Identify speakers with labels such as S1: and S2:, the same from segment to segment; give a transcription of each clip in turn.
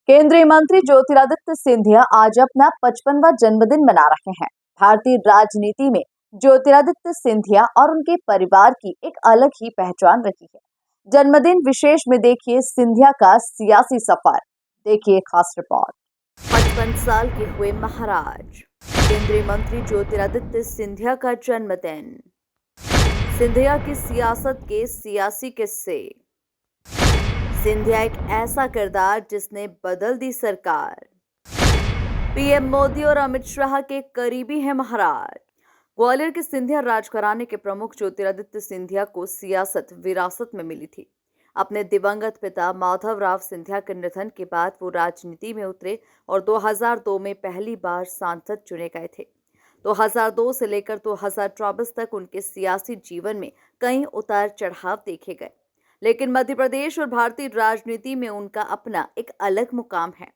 S1: केंद्रीय मंत्री ज्योतिरादित्य सिंधिया आज अपना 55वां जन्मदिन मना रहे हैं। भारतीय राजनीति में ज्योतिरादित्य सिंधिया और उनके परिवार की एक अलग ही पहचान रही है। जन्मदिन विशेष में देखिए सिंधिया का सियासी सफर। देखिए खास रिपोर्ट।
S2: 55 साल के हुए महाराज। केंद्रीय मंत्री ज्योतिरादित्य सिंधिया का जन्मदिन। सिंधिया की सियासत के सियासी किस्से। सिंधिया एक ऐसा किरदार जिसने बदल दी सरकार। पीएम मोदी और अमित शाह के करीबी हैं महाराज। ग्वालियर के सिंधिया राजघराने के प्रमुख ज्योतिरादित्य सिंधिया को सियासत विरासत में मिली थी। अपने दिवंगत पिता माधवराव सिंधिया के निधन के बाद वो राजनीति में उतरे और 2002 में पहली बार सांसद चुने गए थे। 2002 से लेकर 2024 तक उनके सियासी जीवन में कई उतार चढ़ाव देखे गए, लेकिन मध्य प्रदेश और भारतीय राजनीति में उनका अपना एक अलग मुकाम है।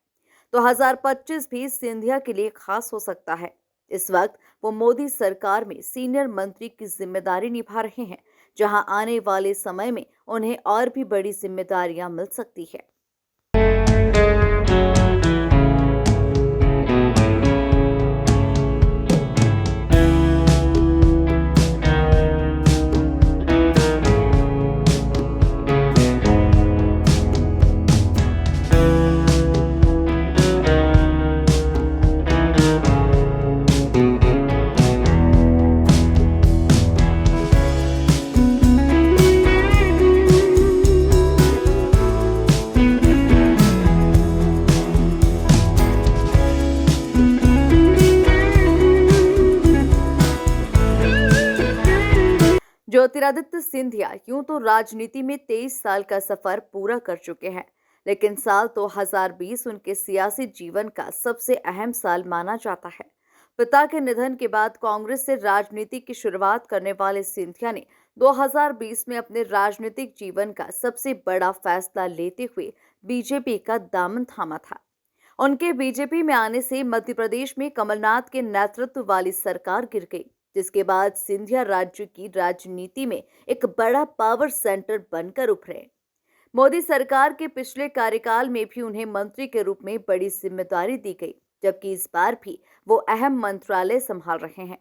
S2: 2025 भी सिंधिया के लिए खास हो सकता है। इस वक्त वो मोदी सरकार में सीनियर मंत्री की जिम्मेदारी निभा रहे हैं, जहां आने वाले समय में उन्हें और भी बड़ी जिम्मेदारियां मिल सकती है। ज्योतिरादित्य सिंधिया यूं तो राजनीति में 23 साल का सफर पूरा कर चुके हैं, लेकिन साल 2020 उनके सियासी जीवन का सबसे अहम साल माना जाता है। पिता के निधन के बाद कांग्रेस से राजनीति की शुरुआत करने वाले सिंधिया ने 2020 में अपने राजनीतिक जीवन का सबसे बड़ा फैसला लेते हुए बीजेपी का दामन थामा था। उनके बीजेपी में आने से मध्य प्रदेश में कमलनाथ के नेतृत्व वाली सरकार गिर गई, जिसके बाद सिंधिया राज्य की राजनीति में एक बड़ा पावर सेंटर बनकर उभरे। मोदी सरकार के पिछले कार्यकाल में भी उन्हें मंत्री के रूप में बड़ी जिम्मेदारी दी गई, जबकि इस बार भी वो अहम मंत्रालय संभाल रहे हैं।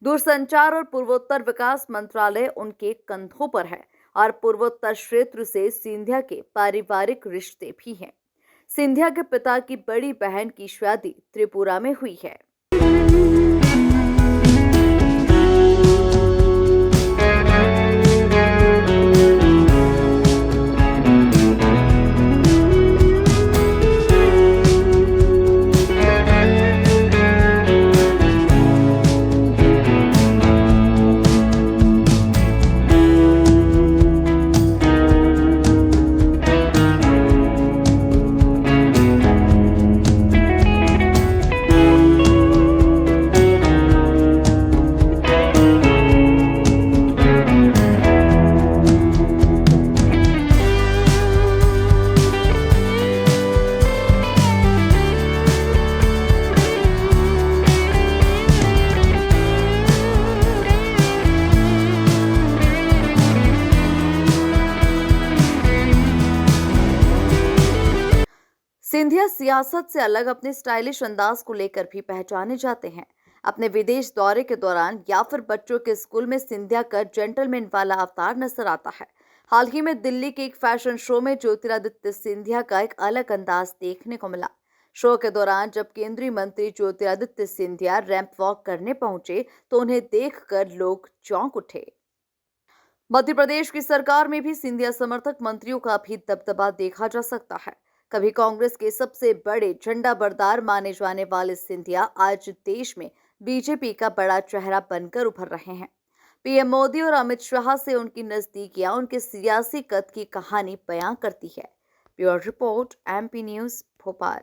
S2: दूरसंचार और पूर्वोत्तर विकास मंत्रालय उनके कंधों पर है और पूर्वोत्तर क्षेत्र से सिंधिया के पारिवारिक रिश्ते भी हैं। सिंधिया के पिता की बड़ी बहन की शादी त्रिपुरा में हुई है। सिंधिया सियासत से अलग अपने स्टाइलिश अंदाज को लेकर भी पहचाने जाते हैं। अपने विदेश दौरे के दौरान या फिर बच्चों के स्कूल में सिंधिया का जेंटलमैन वाला अवतार नजर आता है। हाल ही में दिल्ली के एक फैशन शो में ज्योतिरादित्य सिंधिया का एक अलग अंदाज देखने को मिला। शो के दौरान जब केंद्रीय मंत्री ज्योतिरादित्य सिंधिया रैंप वॉक करने पहुंचे तो उन्हें देखकर लोग चौंक उठे। मध्य प्रदेश की सरकार में भी सिंधिया समर्थक मंत्रियों का भी दबदबा देखा जा सकता है। कभी कांग्रेस के सबसे बड़े झंडा बरदार माने जाने वाले सिंधिया आज देश में बीजेपी का बड़ा चेहरा बनकर उभर रहे हैं। पीएम मोदी और अमित शाह से उनकी नजदीकियां उनके सियासी कद की कहानी बयां करती है। Bureau report, MP news, Bhopal.